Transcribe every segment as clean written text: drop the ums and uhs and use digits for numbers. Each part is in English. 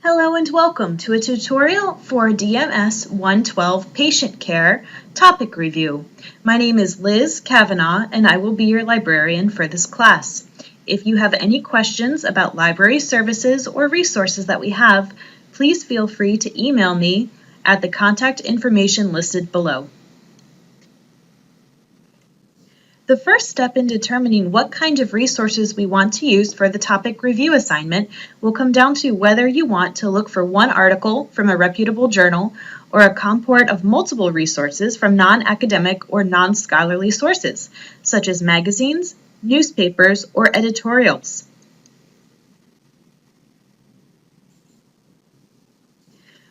Hello and welcome to a tutorial for DMS 112 Patient Care Topic Review. My name is Liz Kavanaugh and I will be your librarian for this class. If you have any questions about library services or resources that we have, please feel free to email me at the contact information listed below. The first step in determining what kind of resources we want to use for the topic review assignment will come down to whether you want to look for one article from a reputable journal or a comport of multiple resources from non-academic or non-scholarly sources, such as magazines, newspapers, or editorials.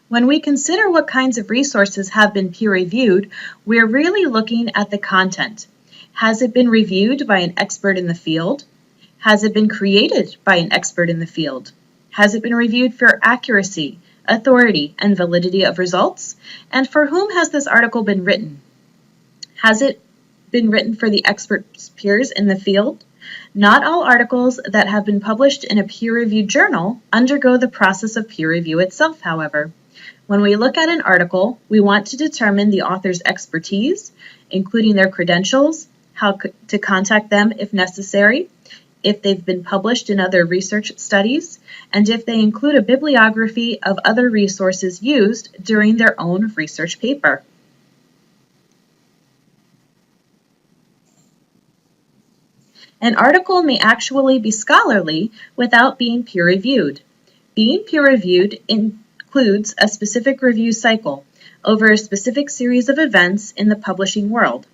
When we consider what kinds of resources have been peer-reviewed, we're really looking at the content. Has it been reviewed by an expert in the field? Has it been created by an expert in the field? Has it been reviewed for accuracy, authority, and validity of results? And for whom has this article been written? Has it been written for the expert's peers in the field? Not all articles that have been published in a peer-reviewed journal undergo the process of peer review itself, however. When we look at an article, we want to determine the author's expertise, including their credentials, how to contact them if necessary, if they've been published in other research studies, and if they include a bibliography of other resources used during their own research paper. An article may actually be scholarly without being peer-reviewed. Being peer-reviewed includes a specific review cycle over a specific series of events in the publishing world.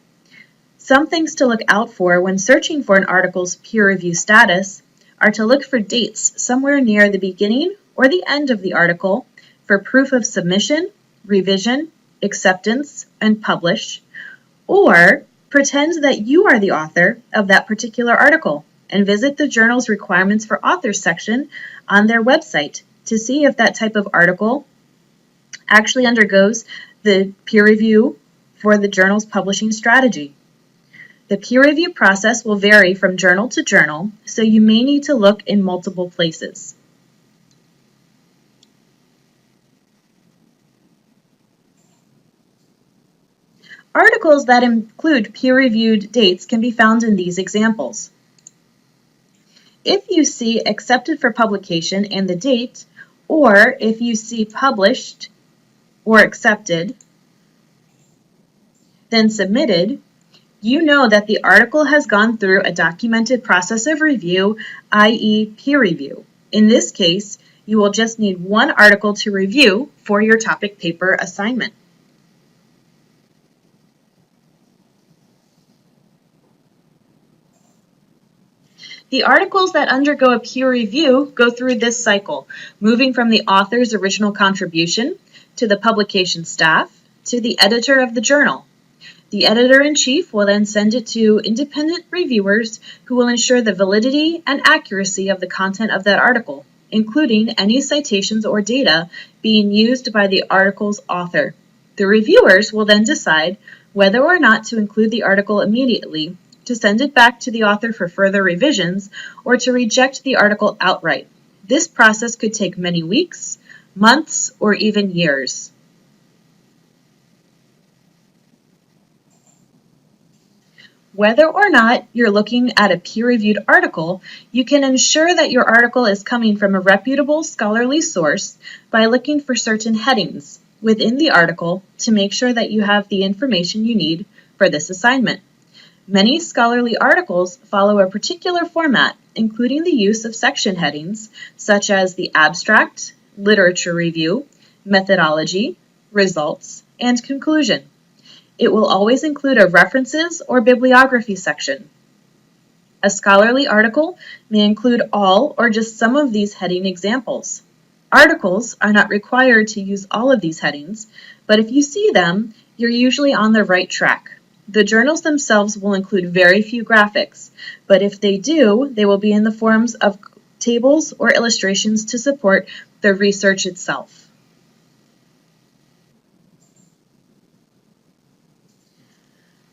Some things to look out for when searching for an article's peer review status are to look for dates somewhere near the beginning or the end of the article for proof of submission, revision, acceptance, and publish, or pretend that you are the author of that particular article and visit the journal's requirements for authors section on their website to see if that type of article actually undergoes the peer review for the journal's publishing strategy. The peer review process will vary from journal to journal, so you may need to look in multiple places. Articles that include peer-reviewed dates can be found in these examples. If you see accepted for publication and the date, or if you see published or accepted, then submitted, you know that the article has gone through a documented process of review, i.e. peer review. In this case, you will just need one article to review for your topic paper assignment. The articles that undergo a peer review go through this cycle, moving from the author's original contribution to the publication staff to the editor of the journal. The editor-in-chief will then send it to independent reviewers who will ensure the validity and accuracy of the content of that article, including any citations or data being used by the article's author. The reviewers will then decide whether or not to include the article immediately, to send it back to the author for further revisions, or to reject the article outright. This process could take many weeks, months, or even years. Whether or not you're looking at a peer-reviewed article, you can ensure that your article is coming from a reputable scholarly source by looking for certain headings within the article to make sure that you have the information you need for this assignment. Many scholarly articles follow a particular format, including the use of section headings such as the abstract, literature review, methodology, results, and conclusion. It will always include a references or bibliography section. A scholarly article may include all or just some of these heading examples. Articles are not required to use all of these headings, but if you see them, you're usually on the right track. The journals themselves will include very few graphics, but if they do, they will be in the forms of tables or illustrations to support the research itself.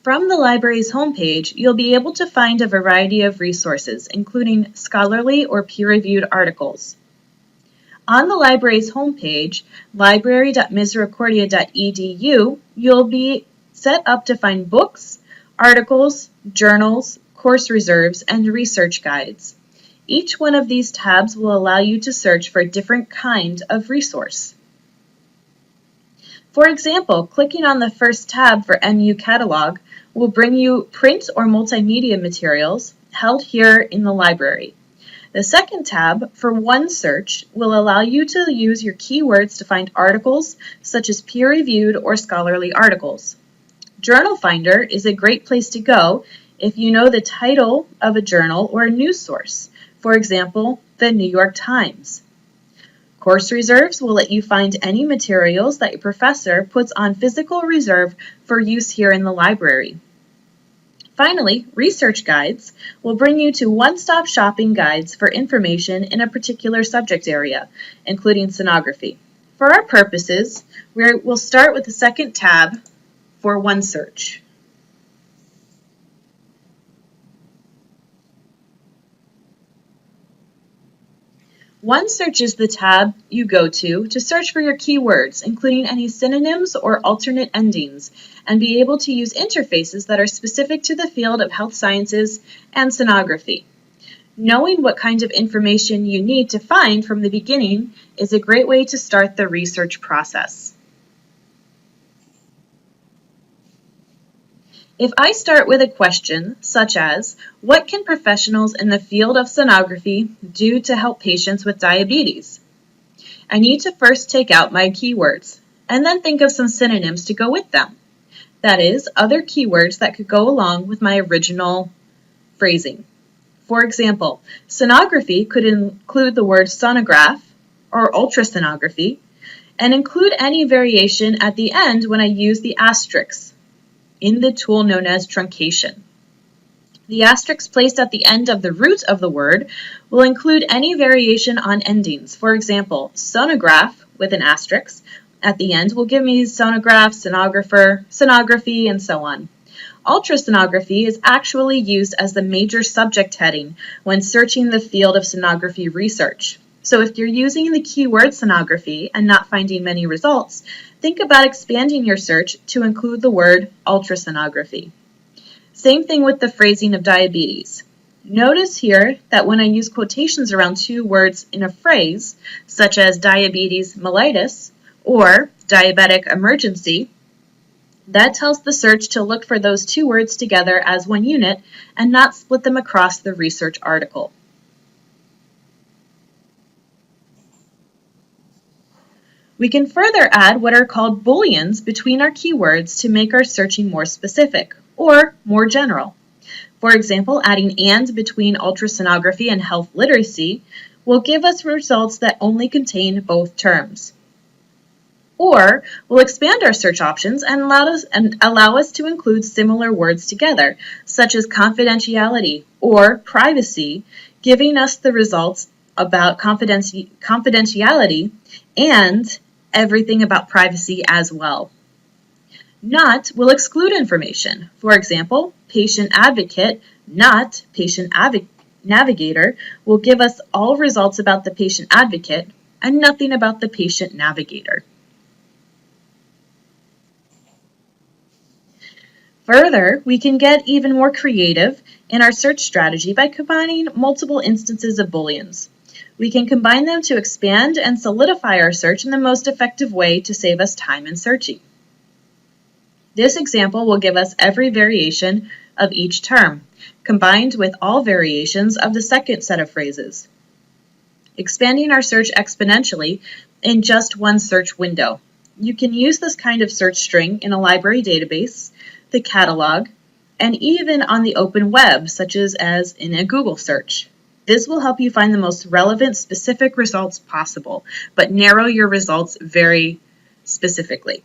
From the library's homepage, you'll be able to find a variety of resources, including scholarly or peer-reviewed articles. On the library's homepage, library.misericordia.edu, you'll be set up to find books, articles, journals, course reserves, and research guides. Each one of these tabs will allow you to search for a different kind of resource. For example, clicking on the first tab for MU Catalog will bring you print or multimedia materials held here in the library. The second tab, for One Search, will allow you to use your keywords to find articles such as peer-reviewed or scholarly articles. Journal Finder is a great place to go if you know the title of a journal or a news source, for example, the New York Times. Course reserves will let you find any materials that your professor puts on physical reserve for use here in the library. Finally, research guides will bring you to one-stop shopping guides for information in a particular subject area, including sonography. For our purposes, we'll start with the second tab for One Search. One Search is the tab you go to search for your keywords, including any synonyms or alternate endings, and be able to use interfaces that are specific to the field of health sciences and sonography. Knowing what kind of information you need to find from the beginning is a great way to start the research process. If I start with a question such as, what can professionals in the field of sonography do to help patients with diabetes? I need to first take out my keywords and then think of some synonyms to go with them. That is, other keywords that could go along with my original phrasing. For example, sonography could include the word sonograph or ultrasonography and include any variation at the end when I use the asterisk in the tool known as truncation. The asterisk placed at the end of the root of the word will include any variation on endings. For example, sonograph with an asterisk at the end will give me sonograph, sonographer, sonography, and so on. Ultrasonography is actually used as the major subject heading when searching the field of sonography research. So if you're using the keyword sonography and not finding many results, think about expanding your search to include the word ultrasonography. Same thing with the phrasing of diabetes. Notice here that when I use quotations around two words in a phrase, such as diabetes mellitus or diabetic emergency, that tells the search to look for those two words together as one unit and not split them across the research article. We can further add what are called booleans between our keywords to make our searching more specific or more general. For example, adding and between ultrasonography and health literacy will give us results that only contain both terms. Or we'll expand our search options and allow us to include similar words together, such as confidentiality or privacy, giving us the results about confidentiality and everything about privacy as well. Not will exclude information. For example, patient advocate, not patient navigator, will give us all results about the patient advocate and nothing about the patient navigator. Further, we can get even more creative in our search strategy by combining multiple instances of booleans. We can combine them to expand and solidify our search in the most effective way to save us time in searching. This example will give us every variation of each term, combined with all variations of the second set of phrases, expanding our search exponentially in just one search window. You can use this kind of search string in a library database, the catalog, and even on the open web, such as in a Google search. This will help you find the most relevant, specific results possible, but narrow your results very specifically.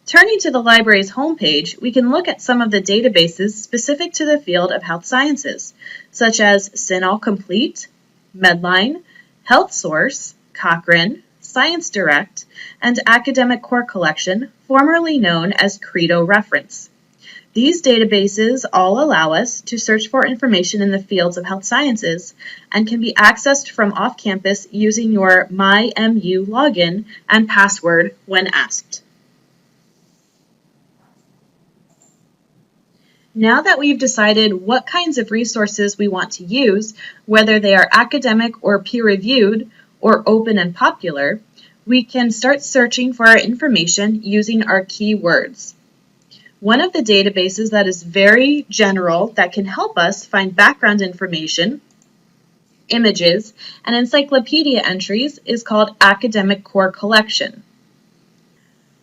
Turning to the library's homepage, we can look at some of the databases specific to the field of health sciences, such as CINAHL Complete, Medline, HealthSource, Cochrane, Science Direct, and Academic Core Collection, formerly known as Credo Reference. These databases all allow us to search for information in the fields of health sciences and can be accessed from off-campus using your MyMU login and password when asked. Now that we've decided what kinds of resources we want to use, whether they are academic or peer-reviewed or open and popular, we can start searching for our information using our keywords. One of the databases that is very general that can help us find background information, images, and encyclopedia entries is called Academic Core Collection.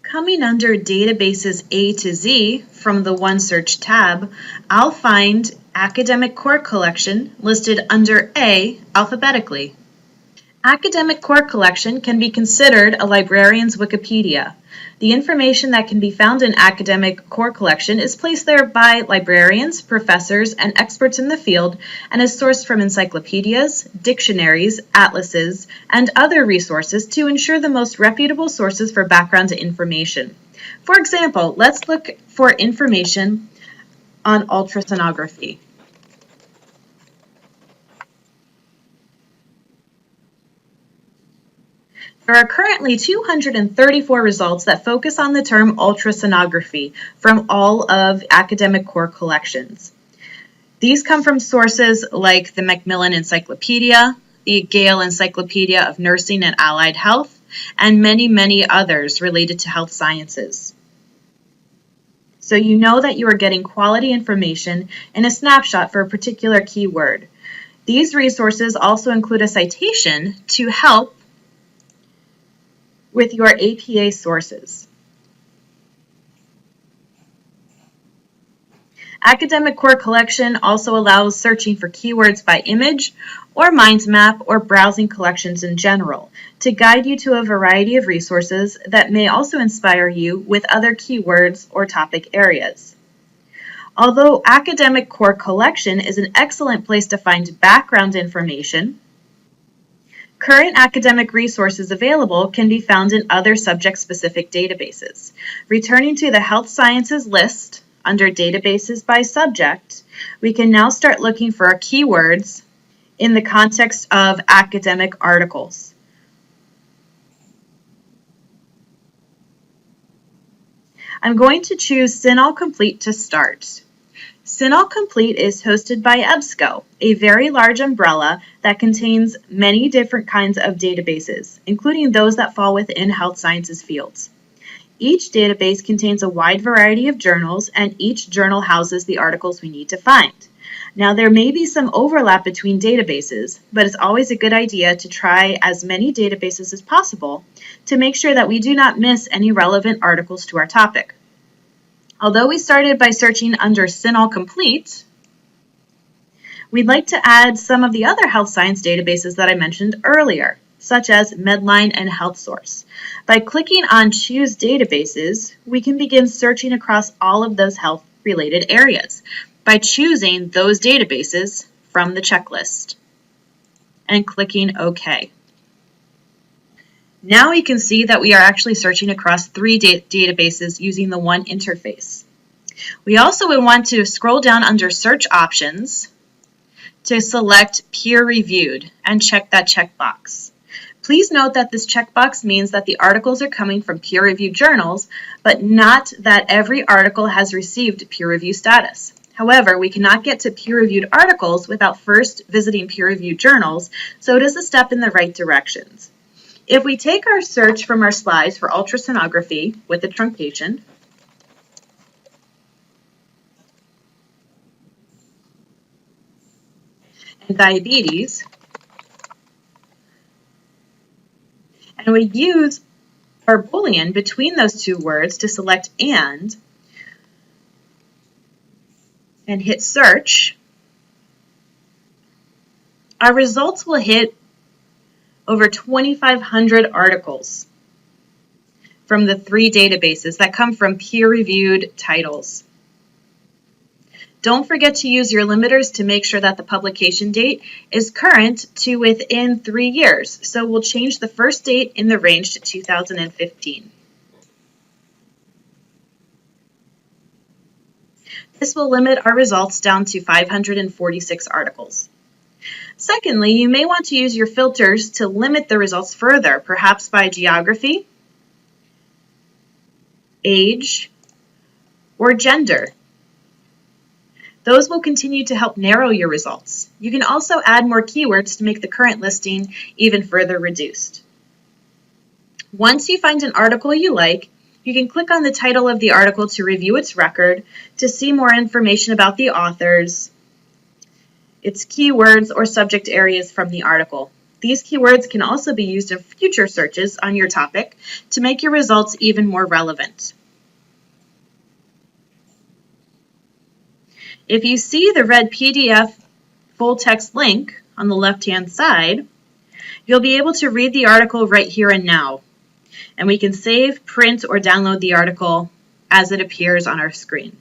Coming under Databases A to Z from the OneSearch tab, I'll find Academic Core Collection listed under A alphabetically. Academic Core Collection can be considered a librarian's Wikipedia. The information that can be found in Academic Core Collection is placed there by librarians, professors, and experts in the field and is sourced from encyclopedias, dictionaries, atlases, and other resources to ensure the most reputable sources for background information. For example, let's look for information on ultrasonography. There are currently 234 results that focus on the term ultrasonography from all of Academic Core collections. These come from sources like the Macmillan Encyclopedia, the Gale Encyclopedia of Nursing and Allied Health, and many, many others related to health sciences. So you know that you are getting quality information in a snapshot for a particular keyword. These resources also include a citation to help with your APA sources. Academic Core Collection also allows searching for keywords by image or mind map or browsing collections in general to guide you to a variety of resources that may also inspire you with other keywords or topic areas. Although Academic Core Collection is an excellent place to find background information, current academic resources available can be found in other subject-specific databases. Returning to the Health Sciences list under Databases by Subject, we can now start looking for our keywords in the context of academic articles. I'm going to choose CINAHL Complete to start. CINAHL Complete is hosted by EBSCO, a very large umbrella that contains many different kinds of databases, including those that fall within health sciences fields. Each database contains a wide variety of journals, and each journal houses the articles we need to find. Now, there may be some overlap between databases, but it's always a good idea to try as many databases as possible to make sure that we do not miss any relevant articles to our topic. Although we started by searching under CINAHL Complete, we'd like to add some of the other health science databases that I mentioned earlier, such as Medline and HealthSource. By clicking on Choose Databases, we can begin searching across all of those health-related areas by choosing those databases from the checklist and clicking OK. Now we can see that we are actually searching across 3 databases using the one interface. We also would want to scroll down under Search Options to select Peer Reviewed and check that checkbox. Please note that this checkbox means that the articles are coming from peer-reviewed journals, but not that every article has received peer review status. However, we cannot get to peer-reviewed articles without first visiting peer-reviewed journals, so it is a step in the right directions. If we take our search from our slides for ultrasonography with the truncation, and diabetes, and we use our Boolean between those two words to select and hit search, our results will hit over 2,500 articles from the 3 databases that come from peer-reviewed titles. Don't forget to use your limiters to make sure that the publication date is current to within 3 years. So we'll change the first date in the range to 2015. This will limit our results down to 546 articles. Secondly, you may want to use your filters to limit the results further, perhaps by geography, age, or gender. Those will continue to help narrow your results. You can also add more keywords to make the current listing even further reduced. Once you find an article you like, you can click on the title of the article to review its record, to see more information about the authors, its keywords or subject areas from the article. These keywords can also be used in future searches on your topic to make your results even more relevant. If you see the red PDF full text link on the left-hand side, you'll be able to read the article right here and now. And we can save, print, or download the article as it appears on our screen.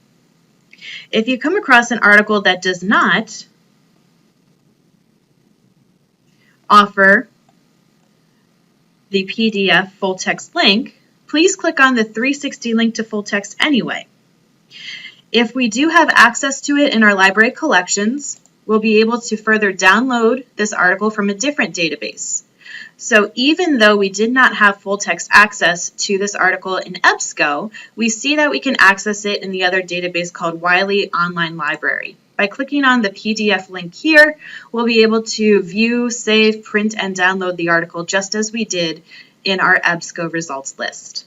If you come across an article that does not offer the PDF full text link, please click on the 360 link to full text anyway. If we do have access to it in our library collections, we'll be able to further download this article from a different database. So even though we did not have full text access to this article in EBSCO, we see that we can access it in the other database called Wiley Online Library. By clicking on the PDF link here, we'll be able to view, save, print, and download the article just as we did in our EBSCO results list.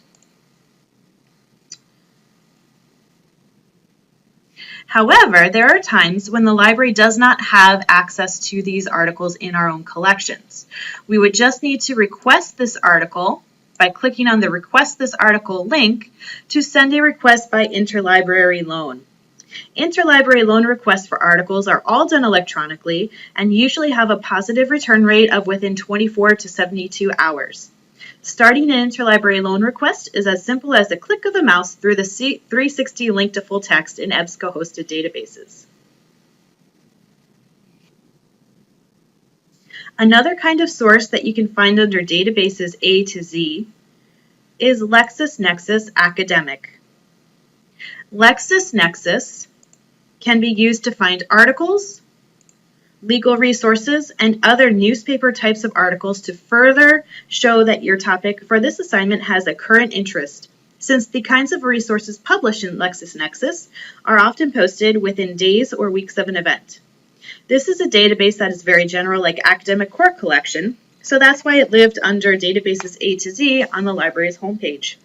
However, there are times when the library does not have access to these articles in our own collections. We would just need to request this article by clicking on the Request This Article link to send a request by interlibrary loan. Interlibrary loan requests for articles are all done electronically and usually have a positive return rate of within 24 to 72 hours. Starting an interlibrary loan request is as simple as a click of the mouse through the 360 link to full text in EBSCO hosted databases. Another kind of source that you can find under databases A to Z is LexisNexis Academic. LexisNexis can be used to find articles, legal resources, and other newspaper types of articles to further show that your topic for this assignment has a current interest, since the kinds of resources published in LexisNexis are often posted within days or weeks of an event. This is a database that is very general, like Academic Core Collection, so that's why it lived under databases A to Z on the library's homepage.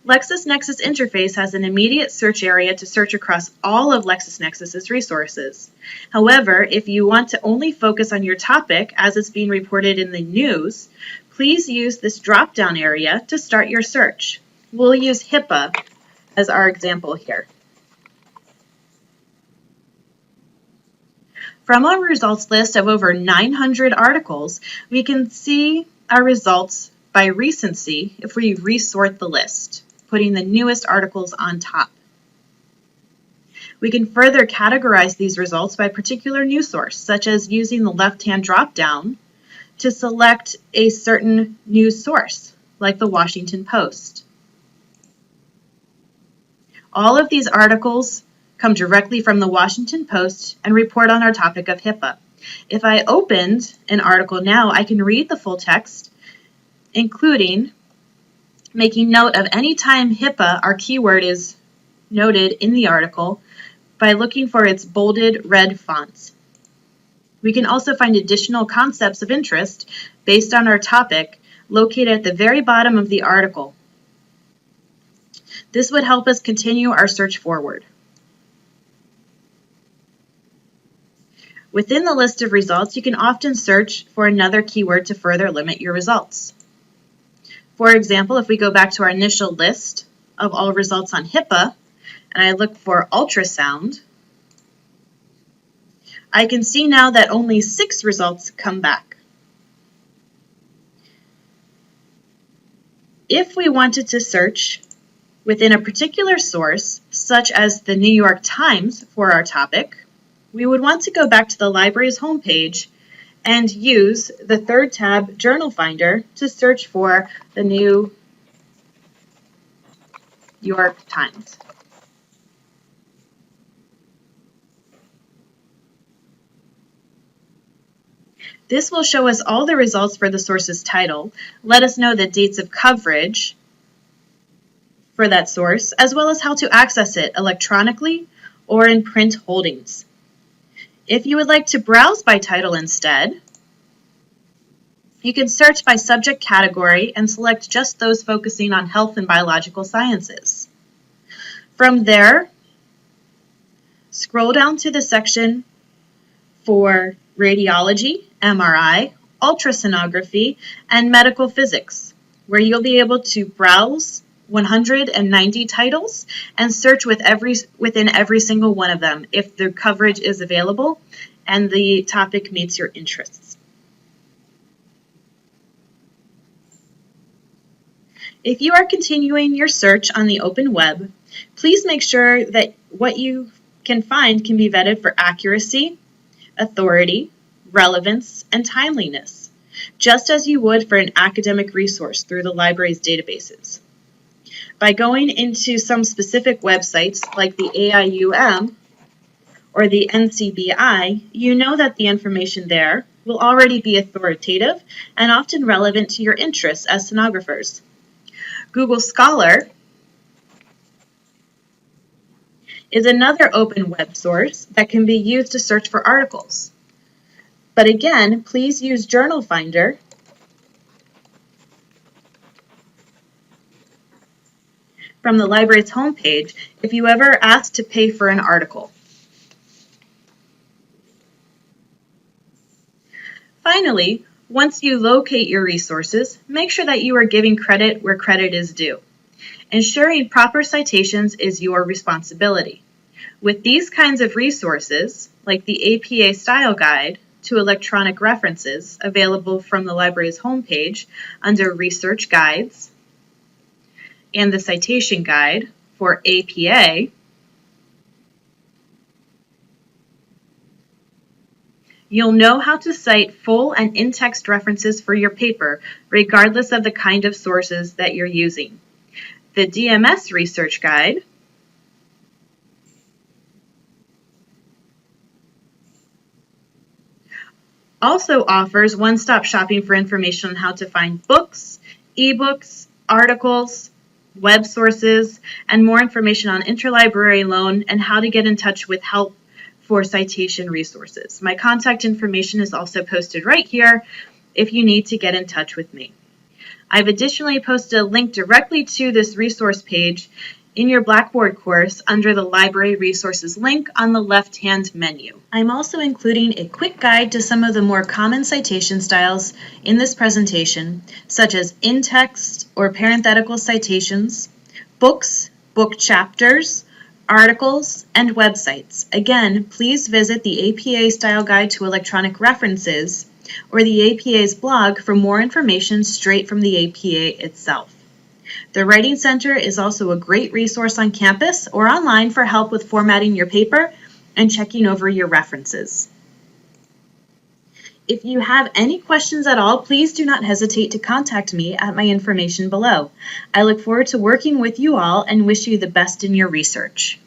LexisNexis interface has an immediate search area to search across all of LexisNexis's resources. However, if you want to only focus on your topic as it's being reported in the news, please use this drop-down area to start your search. We'll use HIPAA as our example here. From our results list of over 900 articles, we can see our results by recency if we resort the list, putting the newest articles on top. We can further categorize these results by particular news source, such as using the left-hand drop-down to select a certain news source, like the Washington Post. All of these articles come directly from the Washington Post and report on our topic of HIPAA. If I opened an article now, I can read the full text, including making note of any time HIPAA, our keyword, is noted in the article by looking for its bolded red fonts. We can also find additional concepts of interest based on our topic located at the very bottom of the article. This would help us continue our search forward. Within the list of results, you can often search for another keyword to further limit your results. For example, if we go back to our initial list of all results on HIPAA, and I look for ultrasound, I can see now that only 6 results come back. If we wanted to search within a particular source, such as the New York Times for our topic, we would want to go back to the library's homepage and use the third tab, Journal Finder, to search for the New York Times. This will show us all the results for the source's title, let us know the dates of coverage for that source, as well as how to access it electronically or in print holdings. If you would like to browse by title instead, you can search by subject category and select just those focusing on health and biological sciences. From there, scroll down to the section for radiology, MRI, ultrasonography, and medical physics, where you'll be able to browse 190 titles and search within every single one of them if the coverage is available and the topic meets your interests. If you are continuing your search on the open web, please make sure that what you can find can be vetted for accuracy, authority, relevance, and timeliness, just as you would for an academic resource through the library's databases. By going into some specific websites like the AIUM or the NCBI, you know that the information there will already be authoritative and often relevant to your interests as stenographers. Google Scholar is another open web source that can be used to search for articles. But again, please use Journal Finder from the library's homepage if you ever ask to pay for an article. Finally, once you locate your resources, make sure that you are giving credit where credit is due. Ensuring proper citations is your responsibility. With these kinds of resources, like the APA Style Guide to Electronic References, available from the library's homepage under Research Guides, and the Citation Guide for APA, you'll know how to cite full and in-text references for your paper, regardless of the kind of sources that you're using. The DMS Research Guide also offers one-stop shopping for information on how to find books, ebooks, articles, web sources, and more information on interlibrary loan and how to get in touch with help for citation resources. My contact information is also posted right here if you need to get in touch with me. I've additionally posted a link directly to this resource page in your Blackboard course under the Library Resources link on the left-hand menu. I'm also including a quick guide to some of the more common citation styles in this presentation, such as in-text or parenthetical citations, books, book chapters, articles, and websites. Again, please visit the APA Style Guide to Electronic References or the APA's blog for more information straight from the APA itself. The Writing Center is also a great resource on campus or online for help with formatting your paper and checking over your references. If you have any questions at all, please do not hesitate to contact me at my information below. I look forward to working with you all and wish you the best in your research.